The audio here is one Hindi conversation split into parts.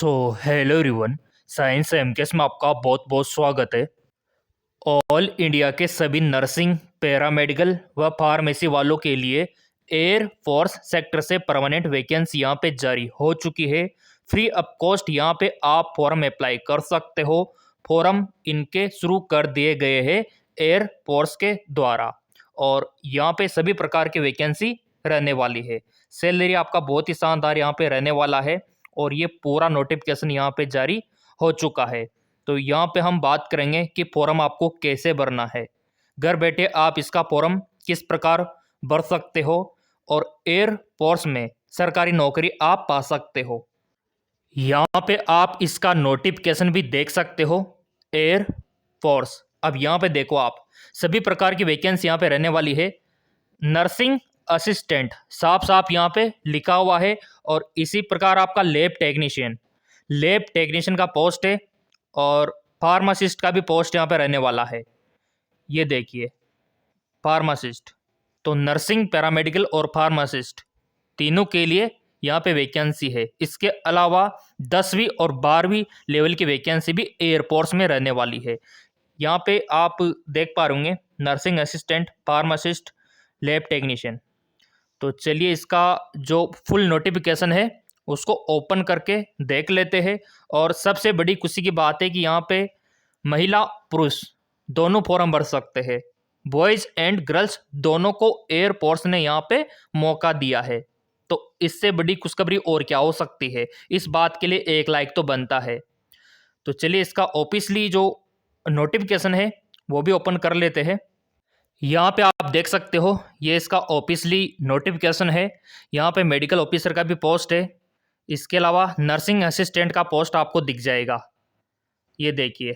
Hello everyone. साइंस एमकेएस में आपका बहुत बहुत स्वागत है। ऑल इंडिया के सभी नर्सिंग, पैरामेडिकल व फार्मेसी वालों के लिए एयर फोर्स सेक्टर से परमानेंट वैकेंसी यहाँ पे जारी हो चुकी है। फ्री ऑफ कॉस्ट यहाँ पे आप फॉर्म अप्लाई कर सकते हो। फॉर्म इनके शुरू कर दिए गए हैं एयर फोर्स के द्वारा, और यहाँ पे सभी प्रकार की वैकेंसी रहने वाली है। सैलरी आपका बहुत ही शानदार यहाँ पे रहने वाला है, और ये पूरा नोटिफिकेशन यहाँ पे जारी हो चुका है। तो यहाँ पे हम बात करेंगे कि फॉर्म आपको कैसे भरना है। घर बैठे आप इसका फॉर्म किस प्रकार भर सकते हो, और एयर फोर्स में सरकारी नौकरी आप पा सकते हो। यहाँ पे आप इसका नोटिफिकेशन भी देख सकते हो, एयर फोर्स। अब यहाँ पे देखो आप, सभी प्रकार की वैकेंसी यहाँ पे रहने वाली है। नर्सिंग असिस्टेंट साफ साफ यहाँ पे लिखा हुआ है, और इसी प्रकार आपका लैब टेक्नीशियन का पोस्ट है, और फार्मासिस्ट का भी पोस्ट यहाँ पे रहने वाला है। ये देखिए, फार्मासिस्ट तो नर्सिंग, पैरामेडिकल और फार्मासिस्ट तीनों के लिए यहाँ पे वैकेंसी है। इसके अलावा 10वीं और 12वीं लेवल की वैकेंसी भी एयरफोर्स में रहने वाली है। यहाँ पे आप देख पा रहे होंगे, nursing assistant, pharmacist, lab technician. तो चलिए इसका जो फुल नोटिफिकेशन है उसको ओपन करके देख लेते हैं। और सबसे बड़ी खुशी की बात है कि यहाँ पे महिला पुरुष दोनों फॉर्म भर सकते हैं। बॉयज़ एंड गर्ल्स दोनों को एयर फोर्स ने यहाँ पे मौका दिया है। तो इससे बड़ी खुशखबरी और क्या हो सकती है। इस बात के लिए एक लाइक तो बनता है। तो चलिए इसका ऑफिशियली जो नोटिफिकेशन है वो भी ओपन कर लेते हैं। यहाँ पे आप देख सकते हो, ये इसका ऑफिशियली नोटिफिकेशन है। यहाँ पे मेडिकल ऑफिसर का भी पोस्ट है। इसके अलावा नर्सिंग असिस्टेंट का पोस्ट आपको दिख जाएगा, ये देखिए।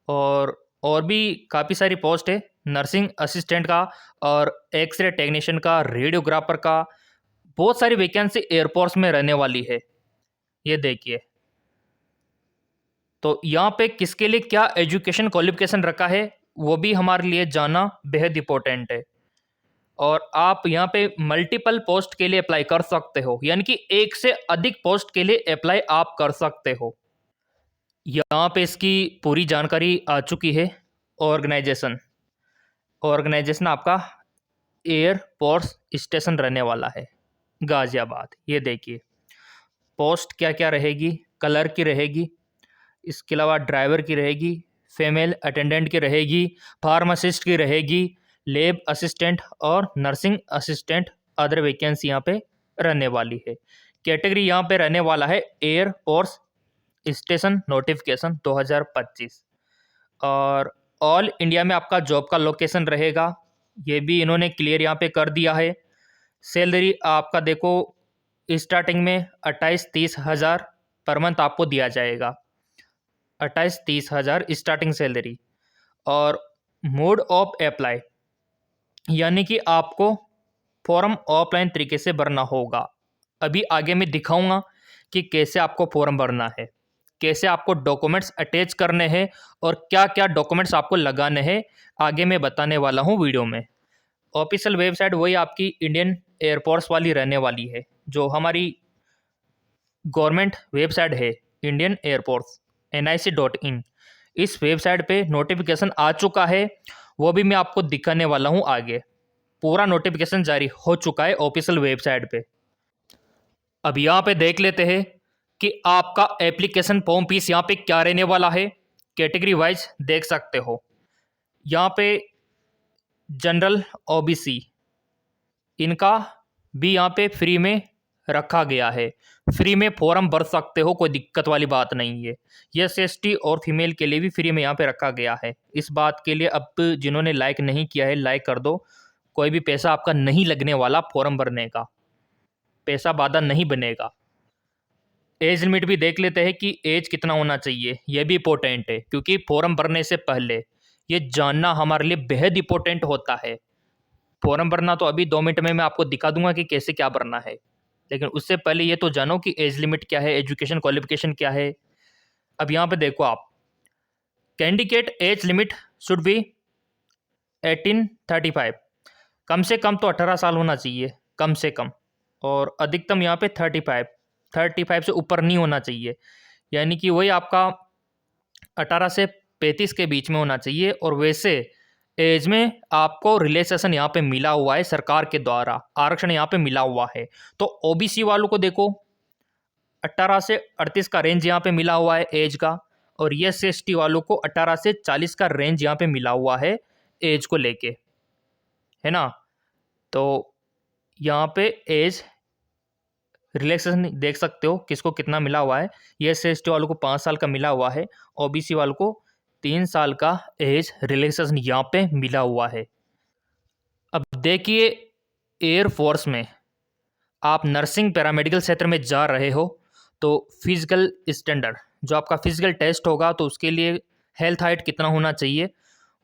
और भी काफ़ी सारी पोस्ट है नर्सिंग असिस्टेंट का, और एक्सरे टेक्नीशियन का, रेडियोग्राफर का। बहुत सारी वैकेंसी एयरफोर्स में रहने वाली है, ये देखिए। तो यहाँ पे किसके लिए क्या एजुकेशन क्वालिफिकेशन रखा है वो भी हमारे लिए जानना बेहद इंपॉर्टेंट है। और आप यहाँ पे मल्टीपल पोस्ट के लिए अप्लाई कर सकते हो, यानी कि एक से अधिक पोस्ट के लिए अप्लाई आप कर सकते हो। यहाँ पे इसकी पूरी जानकारी आ चुकी है। ऑर्गेनाइजेशन आपका एयर फोर्स स्टेशन रहने वाला है गाजियाबाद। ये देखिए, पोस्ट क्या क्या रहेगी, कलर की रहेगी, इसके अलावा ड्राइवर की रहेगी, फीमेल अटेंडेंट की रहेगी, फार्मासिस्ट की रहेगी, लैब असिस्टेंट और नर्सिंग असिस्टेंट। अदर वैकेंसी यहाँ पे रहने वाली है। कैटेगरी यहाँ पे रहने वाला है एयर फोर्स स्टेशन नोटिफिकेशन 2025। और ऑल इंडिया में आपका जॉब का लोकेशन रहेगा, ये भी इन्होंने क्लियर यहाँ पे कर दिया है। सैलरी आपका देखो, स्टार्टिंग में 28-30 हज़ार पर मंथ आपको दिया जाएगा। 28-30 हज़ार स्टार्टिंग सैलरी। और मोड ऑफ अप्लाई, यानी कि आपको फॉर्म ऑफलाइन तरीके से भरना होगा। अभी आगे मैं दिखाऊंगा कि कैसे आपको फॉर्म भरना है, कैसे आपको डॉक्यूमेंट्स अटैच करने हैं, और क्या क्या डॉक्यूमेंट्स आपको लगाने हैं, आगे मैं बताने वाला हूं वीडियो में। ऑफिशियल वेबसाइट वही आपकी इंडियन एयरफोर्स वाली रहने वाली है, जो हमारी गवर्नमेंट वेबसाइट है, इंडियन एयरफोर्स nic.in। इस वेबसाइट पे नोटिफिकेशन आ चुका है, वो भी मैं आपको दिखाने वाला हूँ आगे। पूरा नोटिफिकेशन जारी हो चुका है ऑफिशियल वेबसाइट पे। अब यहाँ पे देख लेते हैं कि आपका एप्लीकेशन फॉर्म फीस यहाँ पे क्या रहने वाला है। कैटेगरी वाइज देख सकते हो, यहाँ पे जनरल, ओबीसी, इनका भी यहाँ पे फ्री में रखा गया है। फ्री में फॉर्म भर सकते हो, कोई दिक्कत वाली बात नहीं है। ये ST और फीमेल के लिए भी फ्री में यहाँ पे रखा गया है। इस बात के लिए अब जिन्होंने लाइक नहीं किया है, लाइक कर दो। कोई भी पैसा आपका नहीं लगने वाला, फॉर्म भरने का पैसा बाधा नहीं बनेगा। एज लिमिट भी देख लेते हैं कि एज कितना होना चाहिए, यह भी इंपॉर्टेंट है, क्योंकि फॉर्म भरने से पहले ये जानना हमारे लिए बेहद इंपॉर्टेंट होता है। फॉर्म भरना तो अभी 2 मिनट में मैं आपको दिखा दूंगा कि कैसे क्या भरना है, लेकिन उससे पहले ये तो जानो कि एज लिमिट क्या है, एजुकेशन क्वालिफिकेशन क्या है। अब यहाँ पे देखो आप, candidate age limit should be 18-35। कम से कम तो 18 साल होना चाहिए, कम से कम, और अधिकतम यहाँ पे 35। 35 से ऊपर नहीं होना चाहिए, यानी कि वही आपका 18 से 35 के बीच में होना चाहिए। और वैसे एज में आपको रिलैक्सेशन यहाँ पे मिला हुआ है, सरकार के द्वारा आरक्षण यहाँ पे मिला हुआ है। तो ओबीसी वालों को देखो 18 से 38 का रेंज यहाँ पे मिला हुआ है एज का, और SC/ST वालों को 18 से 40 का रेंज यहाँ पे मिला हुआ है एज को लेके, है ना। तो यहाँ पे एज रिलैक्सेशन देख सकते हो किसको कितना मिला हुआ है। SC/ST वालों को 5 साल का मिला हुआ है, ओबीसी वालों को 3 साल का एज रिलैक्सेशन यहाँ पे मिला हुआ है। अब देखिए, एयरफोर्स में आप नर्सिंग पैरामेडिकल क्षेत्र में जा रहे हो तो फिजिकल स्टैंडर्ड, जो आपका फिजिकल टेस्ट होगा, तो उसके लिए हेल्थ हाइट कितना होना चाहिए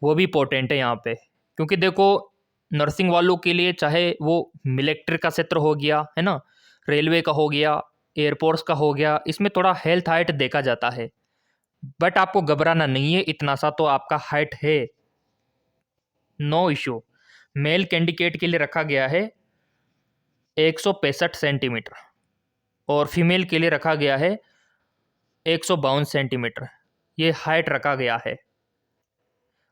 वो भी इम्पोर्टेंट है यहाँ पे। क्योंकि देखो, नर्सिंग वालों के लिए चाहे वो मिलिट्री का क्षेत्र हो गया, है ना, रेलवे का हो गया, एयरपोर्ट्स का हो गया, इसमें थोड़ा हेल्थ हाइट देखा जाता है। बट आपको घबराना नहीं है, इतना सा तो आपका हाइट है, नो इशू। मेल कैंडिडेट के लिए रखा गया है 165 सेंटीमीटर और फीमेल के लिए रखा गया है 152 सेंटीमीटर, ये हाइट रखा गया है।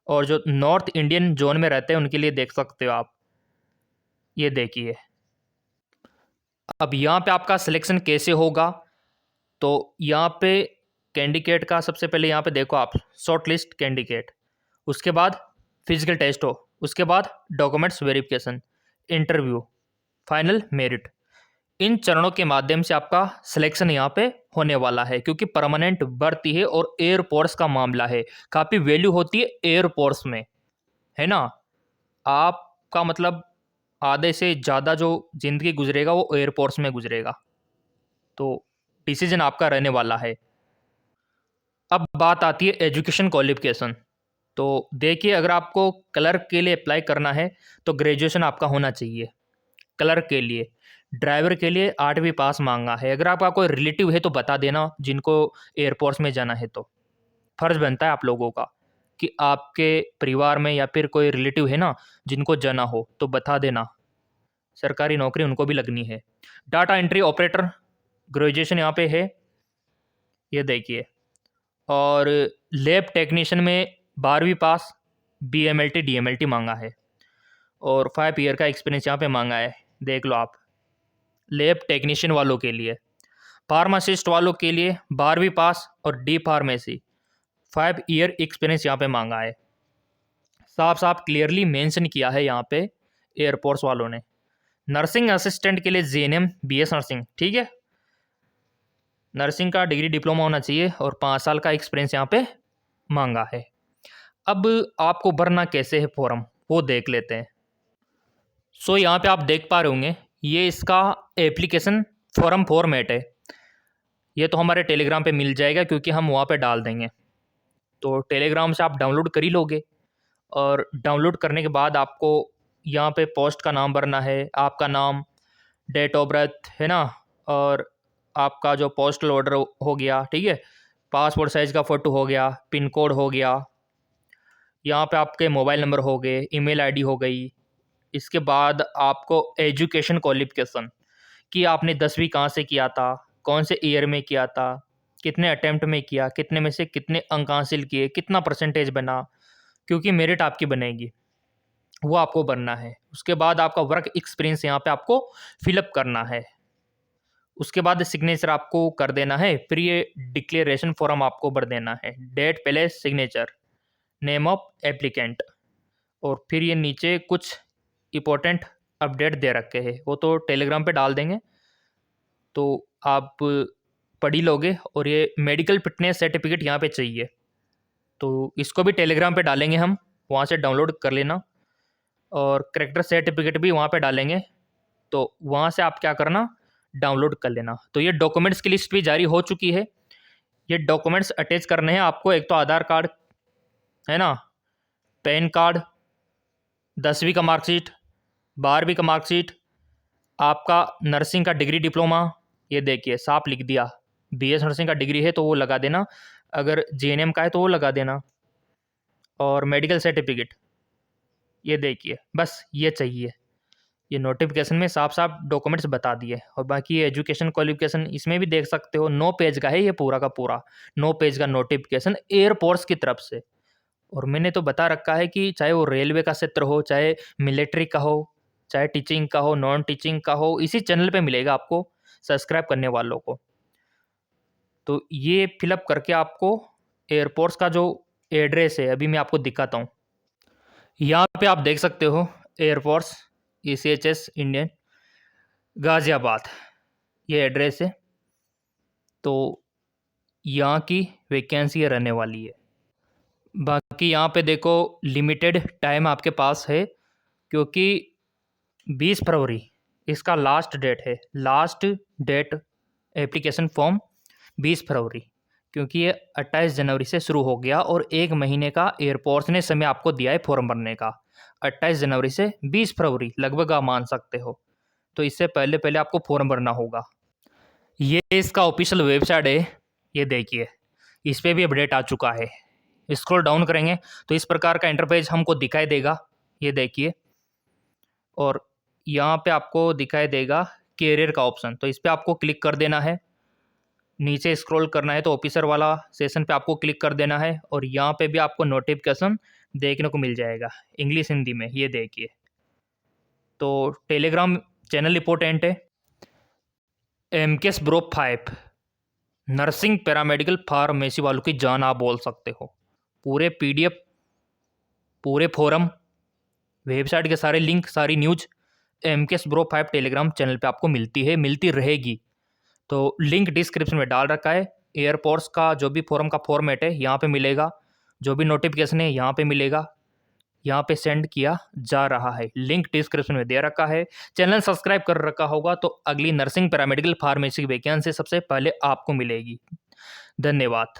और जो नॉर्थ इंडियन जोन में रहते हैं उनके लिए देख सकते हो आप, ये देखिए। अब यहाँ पे आपका सिलेक्शन कैसे होगा, तो यहाँ पे कैंडिडेट का सबसे पहले यहाँ पे देखो आप, शॉर्ट लिस्ट कैंडिडेट, उसके बाद फिजिकल टेस्ट हो, उसके बाद documents verification, interview, final merit. इन चरणों के माध्यम से आपका सिलेक्शन यहाँ पे होने वाला है, क्योंकि परमानेंट भर्ती है और एयरफोर्स का मामला है, काफ़ी वैल्यू होती है एयरफोर्स में, है ना। आपका मतलब आधे से ज़्यादा जो जिंदगी गुजरेगा वो एयरफोर्स में गुजरेगा, तो डिसीजन आपका रहने वाला है। अब बात आती है एजुकेशन क्वालिफिकेशन। तो देखिए, अगर आपको क्लर्क के लिए अप्लाई करना है तो ग्रेजुएशन आपका होना चाहिए क्लर्क के लिए। ड्राइवर के लिए 8वीं पास मांगा है। अगर आपका कोई रिलेटिव है तो बता देना, जिनको एयरफोर्स में जाना है तो फर्ज बनता है आप लोगों का कि आपके परिवार में या फिर कोई रिलेटिव है ना जिनको जाना हो तो बता देना, सरकारी नौकरी उनको भी लगनी है। डाटा एंट्री ऑपरेटर ग्रेजुएशन यहाँ पे है, ये देखिए। और लैब टेक्नीशियन में 12वीं पास, BMLT DMLT मांगा है और 5 ईयर का एक्सपीरियंस यहाँ पे मांगा है, देख लो आप। लैब टेक्नीशियन वालों के लिए, फार्मासिस्ट वालों के लिए 12वीं पास और D फार्मेसी 5 ईयर एक्सपीरियंस यहाँ पे मांगा है। साफ साफ क्लियरली मेंशन किया है यहाँ पे एयरफोर्स वालों ने। नर्सिंग असिस्टेंट के लिए GNM BS नर्सिंग, ठीक है, नर्सिंग का डिग्री डिप्लोमा होना चाहिए और 5 साल का एक्सपीरियंस यहाँ पे मांगा है। अब आपको भरना कैसे है फॉर्म वो देख लेते हैं। सो यहाँ पे आप देख पा रहे होंगे, ये इसका एप्लीकेशन फॉर्म फॉर्मेट है। ये तो हमारे टेलीग्राम पे मिल जाएगा क्योंकि हम वहाँ पे डाल देंगे, तो टेलीग्राम से आप डाउनलोड कर ही लोगे। और डाउनलोड करने के बाद आपको यहाँ पे पोस्ट का नाम भरना है, आपका नाम, डेट ऑफ बर्थ, है ना, और आपका जो पोस्टल ऑर्डर हो गया, ठीक है, पासपोर्ट साइज़ का फ़ोटो हो गया, पिन कोड हो गया, यहाँ पे आपके मोबाइल नंबर हो गए, ईमेल आईडी हो गई। इसके बाद आपको एजुकेशन क्वालिफिकेशन कि आपने 10वीं कहाँ से किया था, कौन से ईयर में किया था, कितने अटेम्प्ट में किया, कितने में से कितने अंक हासिल किए, कितना परसेंटेज बना, क्योंकि मेरिट आपकी बनेगी, वो आपको भरना है। उसके बाद आपका वर्क एक्सपीरियंस यहाँ पे आपको फिलअप करना है। उसके बाद सिग्नेचर आपको कर देना है, फिर ये डिक्लेरेशन फॉर्म आपको भर देना है, डेट पहले सिग्नेचर, नेम ऑफ एप्लीकेंट, और फिर ये नीचे कुछ इम्पोर्टेंट अपडेट दे रखे हैं, वो तो टेलीग्राम पे डाल देंगे, तो आप पढ़ ही लोगे। और ये मेडिकल फिटनेस सर्टिफिकेट यहाँ पे चाहिए, तो इसको भी टेलीग्राम पे डालेंगे हम, वहाँ से डाउनलोड कर लेना। और करेक्टर सर्टिफिकेट भी वहाँ पे डालेंगे, तो वहाँ से आप क्या करना, डाउनलोड कर लेना। तो ये डॉक्यूमेंट्स की लिस्ट भी जारी हो चुकी है। ये डॉक्यूमेंट्स अटैच करने हैं आपको, एक तो आधार कार्ड, है ना, पैन कार्ड, 10वीं का मार्कशीट, 12वीं का मार्कशीट, आपका नर्सिंग का डिग्री डिप्लोमा, ये देखिए साफ लिख दिया, BS नर्सिंग का डिग्री है तो वो लगा देना, अगर GNM का है तो वो लगा देना, और मेडिकल सर्टिफिकेट, ये देखिए, बस ये चाहिए। ये नोटिफिकेशन में साफ साफ डॉक्यूमेंट्स बता दिए। और बाकी एजुकेशन क्वालिफिकेशन इसमें भी देख सकते हो, 9 पेज का है ये पूरा का पूरा, 9 पेज का नोटिफिकेशन एयरफोर्स की तरफ से। और मैंने तो बता रखा है कि चाहे वो रेलवे का क्षेत्र हो, चाहे मिलिट्री का हो, चाहे टीचिंग का हो, नॉन टीचिंग का हो, इसी चैनल पे मिलेगा आपको सब्सक्राइब करने वालों को। तो ये फिलअप करके आपको एयरपोर्ट्स का जो एड्रेस है अभी मैं आपको दिखाता हूँ। यहाँ पे आप देख सकते हो एयरफोर्स ECHS इंडियन गाज़ियाबाद, ये एड्रेस है। तो यहाँ की वैकेंसी रहने वाली है। बाकी यहाँ पे देखो लिमिटेड टाइम आपके पास है, क्योंकि 20 फरवरी इसका लास्ट डेट है। लास्ट डेट एप्लीकेशन फॉर्म 20 फरवरी, क्योंकि ये 28 जनवरी से शुरू हो गया और 1 महीने का एयरपोर्ट्स ने समय आपको दिया है फॉर्म भरने का। 28 जनवरी से 20 फरवरी लगभग आप मान सकते हो। तो इससे पहले पहले आपको फॉर्म भरना होगा। ये इसका ऑफिशियल वेबसाइट है, ये देखिए इस पर भी अपडेट आ चुका है। स्क्रॉल डाउन करेंगे तो इस प्रकार का इंटरपेज हमको दिखाई देगा, ये देखिए। और यहाँ पे आपको दिखाई देगा कैरियर का ऑप्शन, तो इस पर आपको क्लिक कर देना है। नीचे स्क्रॉल करना है तो ऑफिसर वाला सेशन पे आपको क्लिक कर देना है। और यहाँ पे भी आपको नोटिफिकेशन देखने को मिल जाएगा इंग्लिश हिंदी में, ये देखिए। तो टेलीग्राम चैनल इंपॉर्टेंट है। MKS group 5 nursing paramedical pharmacy वालों की जान आप बोल सकते हो। पूरे PDF, पूरे फोरम, वेबसाइट के सारे लिंक, सारी news MKS group 5 Telegram channel पे आपको मिलती है, मिलती रहेगी। तो लिंक डिस्क्रिप्शन में डाल रखा है। एयरपोर्ट्स का जो भी फोरम का फॉर्मेट है यहाँ पे मिलेगा, जो भी नोटिफिकेशन है यहाँ पे मिलेगा, यहाँ पे सेंड किया जा रहा है। लिंक डिस्क्रिप्शन में दे रखा है। चैनल सब्सक्राइब कर रखा होगा तो अगली नर्सिंग पैरामेडिकल फार्मेसी वैकेंसी सबसे पहले आपको मिलेगी। धन्यवाद।